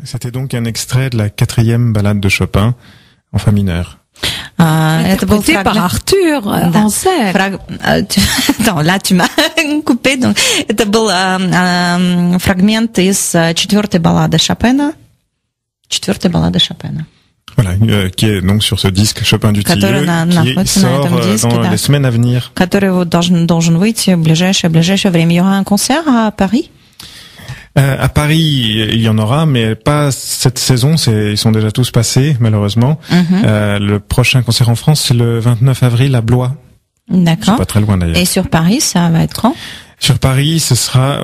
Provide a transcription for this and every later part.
C'était donc un extrait de la 4e ballade de Chopin en fa mineur. Interprété par Артур en scène. Attends, là tu m'as coupé. Donc, это был фрагмент из 4-й баллады Шопена. 4-й баллада Шопена. Voilà, qui est donc sur ce disque Chopin du Tilleul, qui sort dans les semaines à venir. Который вот должен выйти в ближайшее время. Il y aura un concert à Paris? À Paris, il y en aura, mais pas cette saison. Ils sont déjà tous passés, malheureusement. Le prochain concert en France, c'est le 29 avril à Blois. D'accord. C'est pas très loin d'ailleurs. Et sur Paris, ça va être quand? Sur Paris, ce sera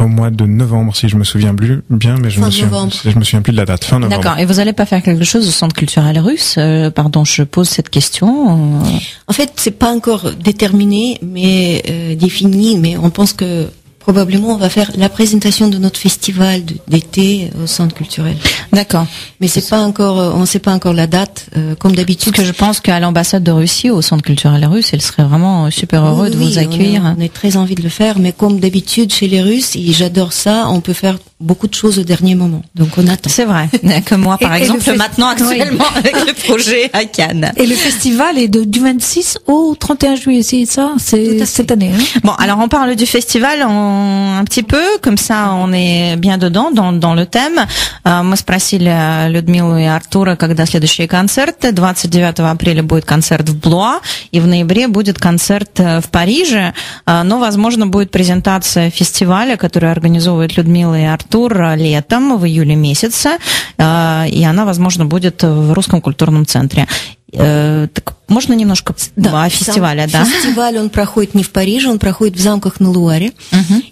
au mois de novembre, si je me souviens bien, mais je me souviens plus de la date. Fin novembre. D'accord. Et vous allez pas faire quelque chose au Centre culturel russe? Pardon, je pose cette question. En fait, c'est pas encore déterminé, mais défini, mais on pense que probablement on va faire la présentation de notre festival d'été au Centre culturel. D'accord. Mais c'est pas encore, on sait pas encore la date, comme d'habitude. Parce que je pense qu'à l'ambassade de Russie, au Centre culturel russe, elle serait vraiment super heureux de vous accueillir. On a très envie de le faire, mais comme d'habitude chez les Russes, et j'adore ça, on peut faire beaucoup de choses au dernier moment. Donc on attend. C'est vrai. Comme moi, par exemple, maintenant, actuellement, avec le projet à Cannes. Et le festival est du 26 au 31 juillet, c'est ça? C'est cette année, hein? Bon, alors on parle du festival un petit peu, comme ça on est bien dedans, dans le thème. Мы спросили Людмилу и Артура, когда следующие концерты. 29 апреля будет концерт в Блуа, и в ноябре будет концерт в Париже. Но, возможно, будет презентация фестиваля, который организовывает Людмила и Артур летом, в июле месяце, и она, возможно, будет в Русском культурном центре. Так можно немножко о фестивале, да? Фестиваль, он проходит не в Париже, он проходит в замках на Луаре.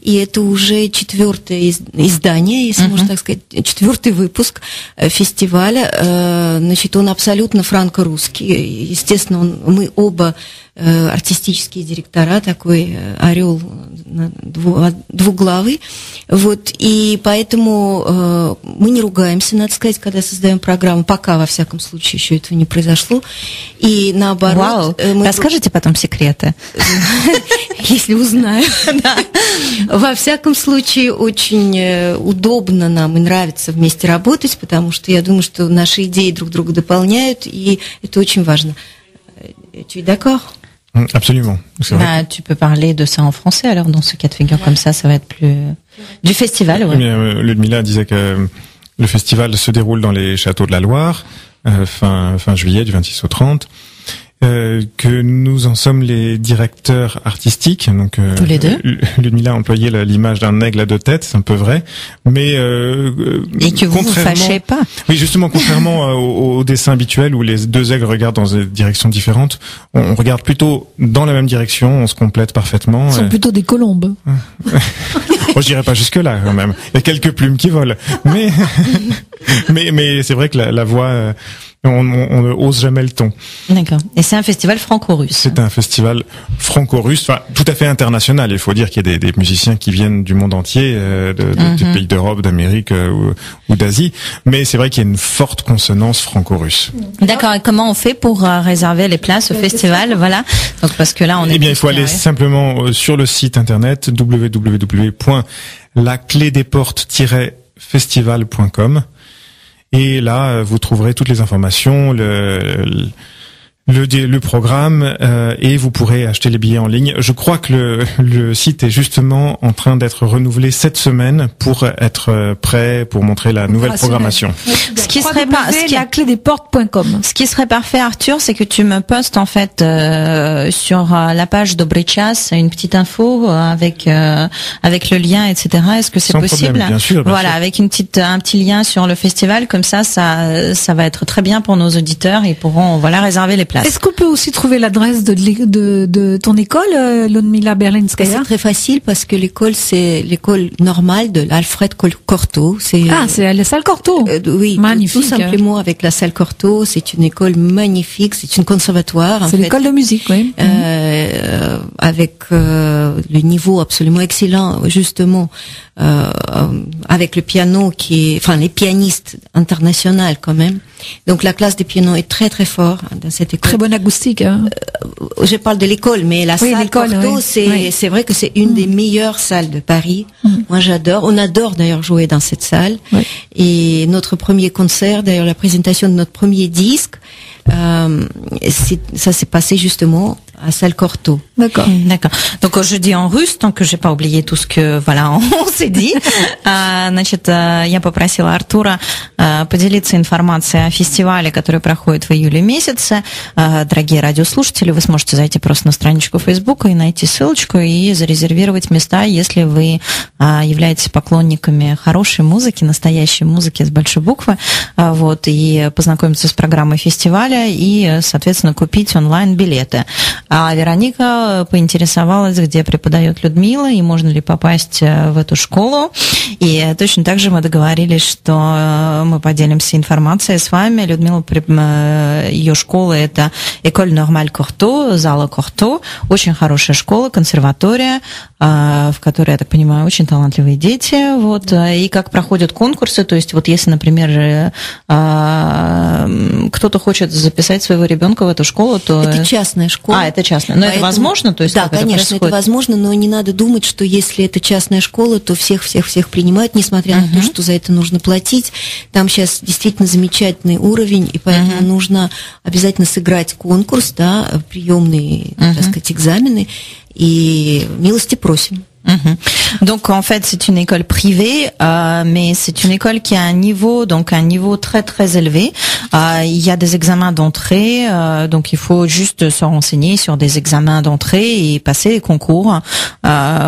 И это уже 4-е издание, если можно так сказать, 4-й выпуск фестиваля. Значит, он абсолютно франко-русский. Естественно, мы оба артистические директора, такой орел двуглавый. Вот, и поэтому мы не ругаемся, надо сказать, когда создаем программу. Пока, во всяком случае, еще этого не произошло. И наоборот... Вау. Расскажите потом секреты. Если узнаю. Во всяком случае, очень удобно нам и нравится вместе работать, потому что я думаю, что наши идеи друг друга дополняют, и это очень важно. Tu es d'accord? Absolument. Bah, tu peux parler de ça en français alors dans ce cas de figure, comme ça va être plus du festival. Ouais. Ludmila disait que le festival se déroule dans les châteaux de la Loire fin juillet du 26 au 30. Que nous en sommes les directeurs artistiques. Donc, tous les deux. Ludmila a employé l'image d'un aigle à 2 têtes, c'est un peu vrai. Mais et que vous fâchez pas. Oui, justement, contrairement au dessin habituel où les 2 aigles regardent dans des directions différentes, on regarde plutôt dans la même direction, on se complète parfaitement. Ce sont plutôt des colombes. Bon, je dirais pas jusque là quand même. Il y a quelques plumes qui volent, mais c'est vrai que la voix on ne hausse jamais le ton. D'accord. Et c'est un festival franco-russe. C'est un festival franco-russe, enfin tout à fait international. Il faut dire qu'il y a des musiciens qui viennent du monde entier, des pays d'Europe, d'Amérique ou d'Asie. Mais c'est vrai qu'il y a une forte consonance franco-russe. D'accord. Et comment on fait pour réserver les places au festival? Voilà. Donc parce que là on est. Eh bien, il faut aller simplement sur le site internet www.laclédesportes-festival.com. Et là, vous trouverez toutes les informations, le programme, et vous pourrez acheter les billets en ligne. Je crois que le site est justement en train d'être renouvelé cette semaine pour être prêt pour montrer la nouvelle programmation. Ce qui serait laclédesportes.com. Ce qui serait parfait, Arthur, c'est que tu me postes en fait sur la page Dobry Chas une petite info avec le lien, etc. Est-ce que c'est possible? Bien sûr. Voilà, avec un petit lien sur le festival, comme ça va être très bien pour nos auditeurs. Ils pourront réserver les places. Est-ce qu'on peut aussi trouver l'adresse de ton école, Ludmila Berlinskaya? C'est très facile parce que l'école, c'est l'école normale de l'Alfred Cortot. C'est la salle Cortot. Oui, magnifique. Tout simplement avec la salle Cortot. C'est une école magnifique. C'est une conservatoire. C'est l'école de musique, oui. Avec le niveau absolument excellent, justement, avec le piano les pianistes internationaux quand même. Donc la classe de piano est très très fort dans cette école. Très bonne acoustique. Hein. Je parle de l'école, mais la salle Cortot, c'est vrai que c'est une des meilleures salles de Paris. Moi j'adore. On adore d'ailleurs jouer dans cette salle. Et notre premier concert, d'ailleurs la présentation de notre premier disque, ça s'est passé justement à salle Cortot. D'accord. Donc je dis en russe, tant que j'ai pas oublié tout ce que on s'est dit. Значит, я попросила Артура поделиться информацией о фестивале, который проходит в июле месяце. Дорогие радиослушатели, вы сможете зайти просто на страничку Фейсбука и найти ссылочку и зарезервировать места, если вы являетесь поклонниками хорошей музыки, настоящей музыки с большой буквы, и познакомиться с программой фестиваля и, соответственно, купить онлайн билеты. А Вероника поинтересовалась, где преподает Людмила, и можно ли попасть в эту школу. И точно так же мы договорились, что мы поделимся информацией с вами. Людмила, ее школа — это École Normale Cortot, зала Cortot. Очень хорошая школа, консерватория, в которой, я так понимаю, очень талантливые дети. И как проходят конкурсы, то есть если, например, кто-то хочет записать своего ребенка в эту школу, то... Это частная школа. Это частная. Но это возможно? То есть, да, конечно, это возможно, но не надо думать, что если это частная школа, то всех принимают, несмотря на то, что за это нужно платить. Там сейчас действительно замечательный уровень, и поэтому нужно обязательно сыграть конкурс, приемные, так сказать, экзамены, и милости просим. Donc en fait c'est une école privée, mais c'est une école qui a un niveau très très élevé. Il y a des examens d'entrée, donc il faut juste se renseigner sur des examens d'entrée et passer les concours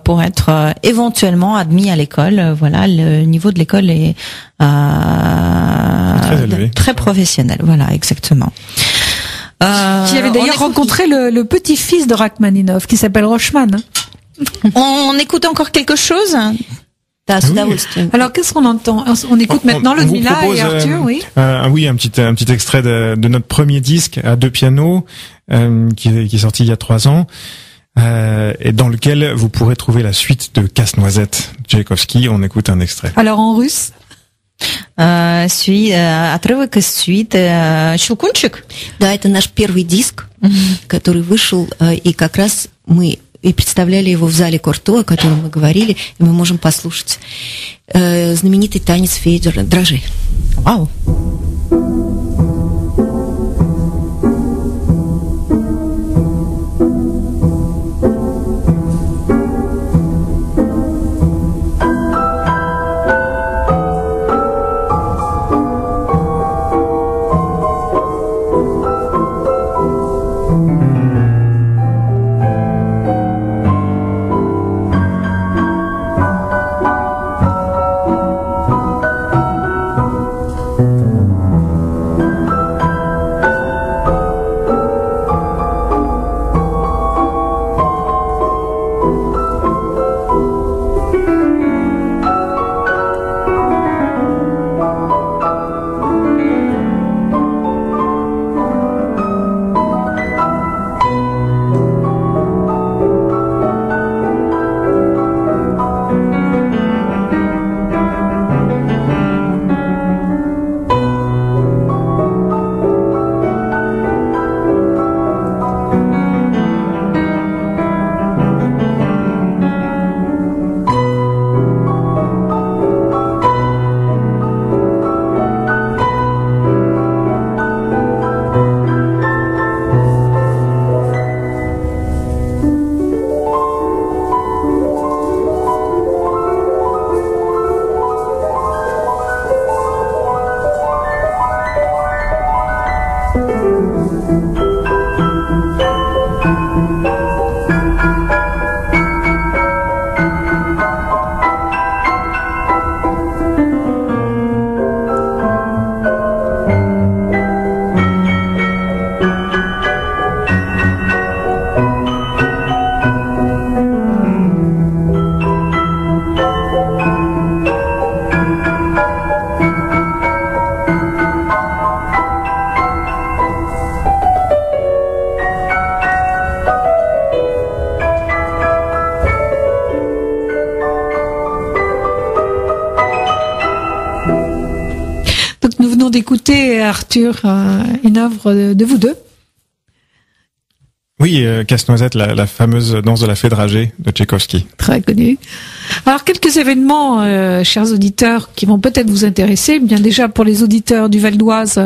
pour être éventuellement admis à l'école. Voilà, le niveau de l'école est très élevé, très professionnel. Voilà, exactement. Qui avait d'ailleurs rencontré le petit-fils de Rachmaninov, qui s'appelle Rochman. On écoute encore quelque chose? Alors qu'est-ce qu'on entend? On écoute maintenant Ludmila et Arthur, oui. Un petit extrait de notre premier disque à deux pianos qui est sorti il y a 3 ans. Et dans lequel vous pourrez trouver la suite de Casse-Noisette Tchaïkovski. On écoute un extrait. Alors en russe? Отрывок из суиты «Щелкунчик». Да, это наш первый диск, который вышел, и как раз мы и представляли его в зале Корто, о котором мы говорили, и мы можем послушать знаменитый танец Федора «Дрожи». Вау! venons d'écouter, Arthur, une œuvre de vous deux. Oui, Casse-Noisette, la fameuse danse de la fée dragée de Tchaïkovski. Très connue. Alors, quelques événements, chers auditeurs, qui vont peut-être vous intéresser. Bien déjà, pour les auditeurs du Val d'Oise,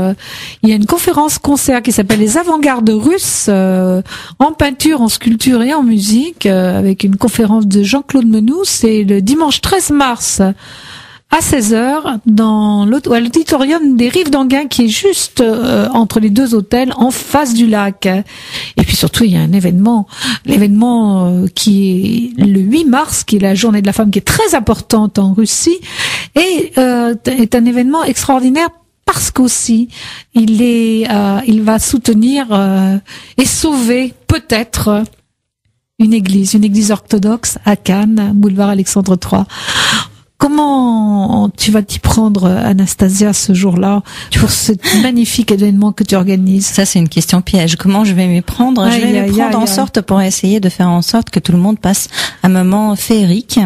il y a une conférence-concert qui s'appelle Les Avant-Gardes Russes, en peinture, en sculpture et en musique, avec une conférence de Jean-Claude Menoux. C'est le dimanche 13 mars à 16h à l'auditorium des Rives d'Anguin, qui est juste entre les deux hôtels, en face du lac. Et puis surtout, il y a un l'événement qui est le 8 mars, qui est la journée de la femme, qui est très importante en Russie, et est un événement extraordinaire parce qu'aussi il va soutenir et sauver peut-être une église orthodoxe à Cannes, boulevard Alexandre III. Comment tu vas t'y prendre, Anastasia, ce jour-là, pour ce magnifique événement que tu organises? Ça, c'est une question piège. Comment je vais m'y prendre? Je vais m'y prendre en sorte pour essayer de faire en sorte que tout le monde passe un moment féerique.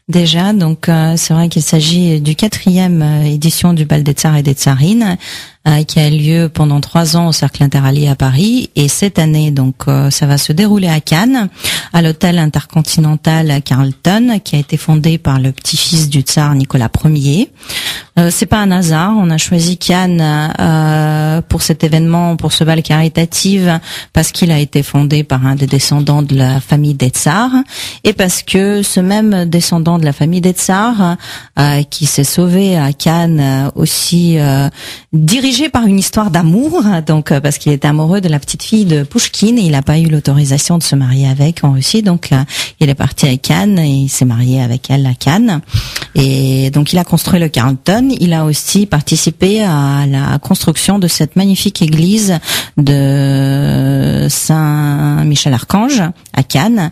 Déjà, donc c'est vrai qu'il s'agit du 4e édition du Bal des Tsars et des Tsarines, qui a lieu pendant 3 ans au Cercle Interallié à Paris, et cette année donc ça va se dérouler à Cannes, à l'hôtel intercontinental Carlton, qui a été fondé par le petit-fils du tsar Nicolas Ier. C'est pas un hasard, on a choisi Cannes pour cet événement, pour ce bal caritatif, parce qu'il a été fondé par un des descendants de la famille des tsars, et parce que ce même descendant de la famille des tsars, qui s'est sauvé à Cannes aussi, dirigé par une histoire d'amour, donc parce qu'il était amoureux de la petite fille de Pouchkine, et il n'a pas eu l'autorisation de se marier avec en Russie, donc il est parti à Cannes et il s'est marié avec elle à Cannes, et donc il a construit le Carlton. Il a aussi participé à la construction de cette magnifique église de Saint-Michel-Archange à Cannes,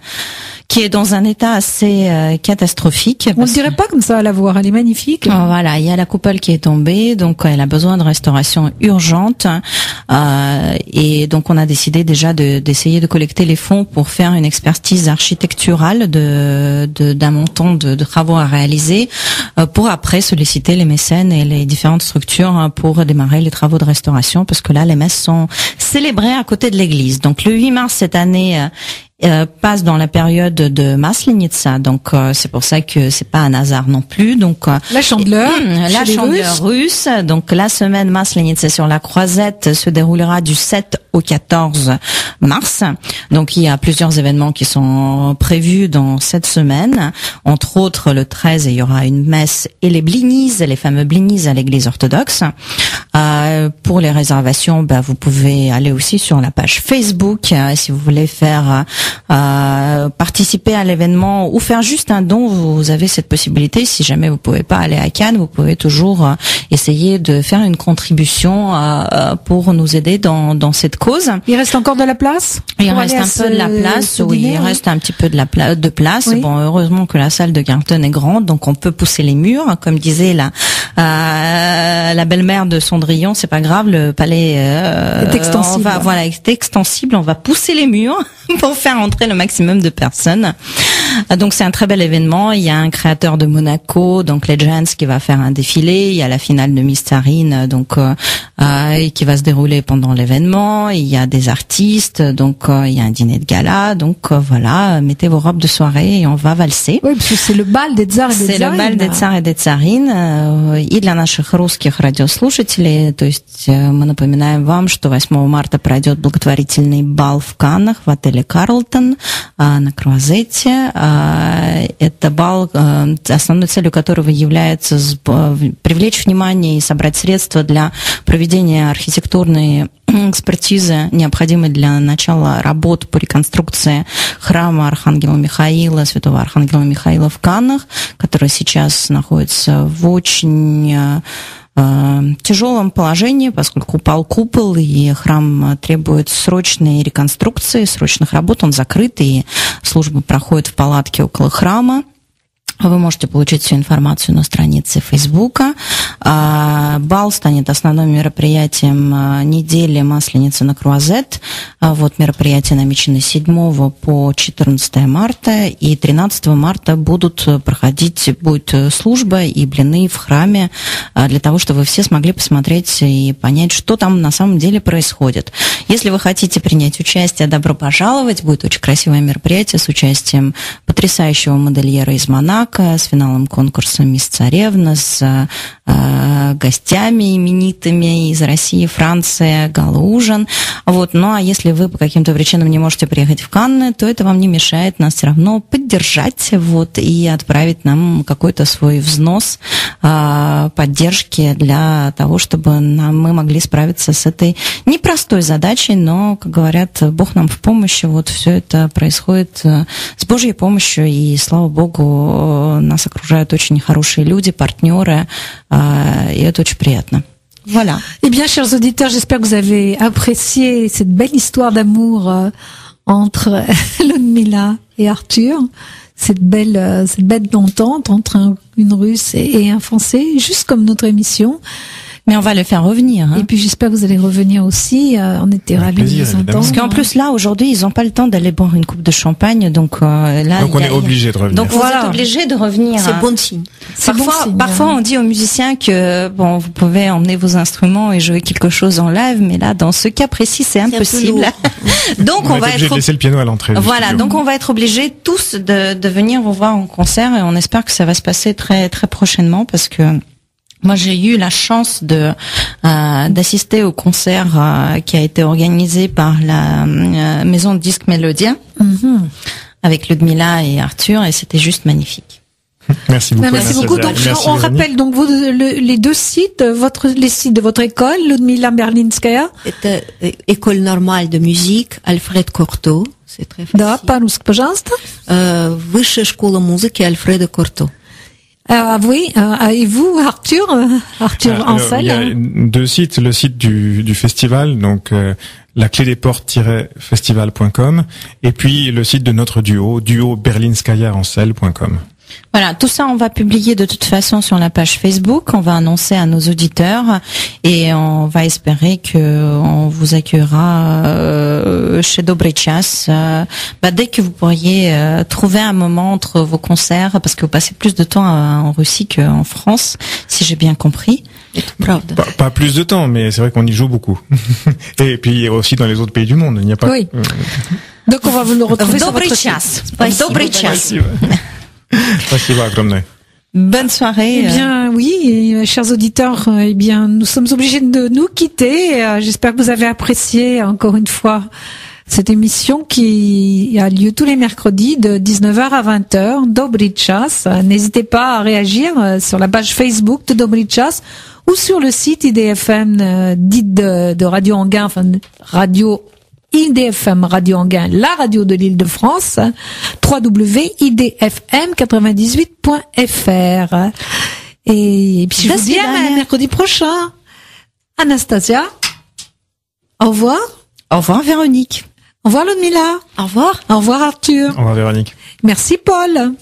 qui est dans un état assez catastrophique. On ne dirait pas comme ça à la voir, elle est magnifique. Voilà, il y a la coupole qui est tombée, donc elle a besoin de restauration urgente, et donc on a décidé déjà d'essayer de collecter les fonds pour faire une expertise architecturale d'un montant de travaux à réaliser, pour après solliciter les mécènes et les différentes structures pour démarrer les travaux de restauration, parce que là les messes sont célébrées à côté de l'église. Donc le 8 mars cette année passe dans la période de Maslenitsa, donc c'est pour ça que c'est pas un hasard non plus. Donc la chandeleur russe. Donc la semaine Maslenitsa sur la Croisette se déroulera du 7 au 14 mars. Donc il y a plusieurs événements qui sont prévus dans cette semaine. Entre autres, le 13, il y aura une messe et les fameux blinis à l'église orthodoxe. Pour les réservations, vous pouvez aller aussi sur la page Facebook si vous voulez faire participer à l'événement ou faire juste un don. Vous avez cette possibilité. Si jamais vous pouvez pas aller à Cannes, vous pouvez toujours essayer de faire une contribution pour nous aider dans cette cause. Il reste encore de la place? Il reste un peu de la place, oui. Il reste un petit peu de place. Oui. Bon, heureusement que la salle de Carlton est grande, donc on peut pousser les murs. Comme disait la belle-mère de Cendrillon, c'est pas grave, le palais est extensible. Est extensible. On va pousser les murs pour faire entrer le maximum de personnes. Donc c'est un très bel événement. Il y a un créateur de Monaco, donc Legends, qui va faire un défilé. Il y a la finale de Miss Tsarine, donc qui va se dérouler pendant l'événement. Il y a des artistes, donc il y a un dîner de gala. Donc voilà, mettez vos robes de soirée et on va valser. Oui, parce que c'est le bal des tsars et des tsarines. C'est le bal des tsars et des tsарин. И для наших русских радиослушателей, то есть мы напоминаем вам, что 8 марта пройдет благотворительный бал в Каннах в отеле Карлтон на Круазете. Это бал, основной целью которого является привлечь внимание и собрать средства для проведения архитектурной экспертизы, необходимой для начала работ по реконструкции храма Архангела Михаила, святого Архангела Михаила в Каннах, который сейчас находится в очень тяжелом положении, поскольку упал купол, и храм требует срочной реконструкции, срочных работ. Он закрыт, и служба проходит в палатке около храма. Вы можете получить всю информацию на странице Фейсбука. Бал станет основным мероприятием недели Масленица на Круазет. Вот мероприятие намечено с 7 по 14 марта, и 13 марта будет служба и блины в храме для того, чтобы вы все смогли посмотреть и понять, что там на самом деле происходит. Если вы хотите принять участие, добро пожаловать. Будет очень красивое мероприятие с участием потрясающего модельера из Монако, с финалом конкурса «Мисс Царевна», с гостями именитыми из России, Франции, гала-ужин. Вот. Ну, а если вы по каким-то причинам не можете приехать в Канны, то это вам не мешает нас все равно поддержать, вот, и отправить нам какой-то свой взнос поддержки для того, чтобы мы могли справиться с этой непростой задачей, но, как говорят, Бог нам в помощи. Вот все это происходит с Божьей помощью, и, слава Богу, нас окружают очень хорошие люди, партнеры, и это очень приятно. Voilà. Eh bien, chers auditeurs, j'espère que vous avez apprécié cette belle histoire d'amour entre Ludmila et Arthur, cette belle entente entre une Russe et un Français, juste comme notre émission. Mais on va le faire revenir. Et puis j'espère que vous allez revenir aussi. On était ravis de vous entendre. Parce qu'en plus là, aujourd'hui, ils n'ont pas le temps d'aller boire une coupe de champagne, donc là. Donc on est obligé de revenir. Donc vous êtes obligé de revenir. C'est bon signe. Parfois, on dit aux musiciens que bon, vous pouvez emmener vos instruments et jouer quelque chose en live, mais là, dans ce cas précis, c'est impossible. Donc on va être obligé de laisser le piano à l'entrée. Voilà, donc on va être obligés tous de venir vous voir en concert, et on espère que ça va se passer très très prochainement, parce que moi, j'ai eu la chance d'assister au concert qui a été organisé par la maison de disques Mélodia, avec Ludmila et Arthur, et c'était juste magnifique. Merci beaucoup. Merci beaucoup. Donc, on rappelle donc les deux sites, les sites de votre école, Ludmila Berlinskaya. Это école normale de musique Alfred Cortot, c'est très facile. Да, по-русски, пожалуйста. Высшая школа музыки Альфреда Корто. Oui, et vous, Arthur Ansel? Il y a deux sites, le site du festival, donc la clé des portes-festival.com, et puis le site de notre duo berlinskaya-ansel.com. Voilà, tout ça on va publier de toute façon sur la page Facebook, on va annoncer à nos auditeurs, et on va espérer que on vous accueillera chez Dobry Čas dès que vous pourriez trouver un moment entre vos concerts, parce que vous passez plus de temps en Russie qu'en France, si j'ai bien compris. Pas plus de temps, mais c'est vrai qu'on y joue beaucoup. Et puis aussi dans les autres pays du monde, il n'y a pas. Oui. Donc on va vous le retrouver sur votre site. Dobry Čas. Bonne soirée. Eh bien, oui, chers auditeurs, eh bien, nous sommes obligés de nous quitter. J'espère que vous avez apprécié encore une fois cette émission qui a lieu tous les mercredis de 19h à 20h, Dobry Čas. N'hésitez pas à réagir sur la page Facebook de Dobry Čas ou sur le site IDFM dite de Radio Anguin, enfin Radio IDFM Radio Anguin, la radio de l'Île-de-France, www.idfm98.fr. Et puis je vous dis à mercredi prochain. Anastasia, au revoir. Au revoir Véronique. Au revoir Ludmila. Au revoir. Au revoir Arthur. Au revoir Véronique. Merci Paul.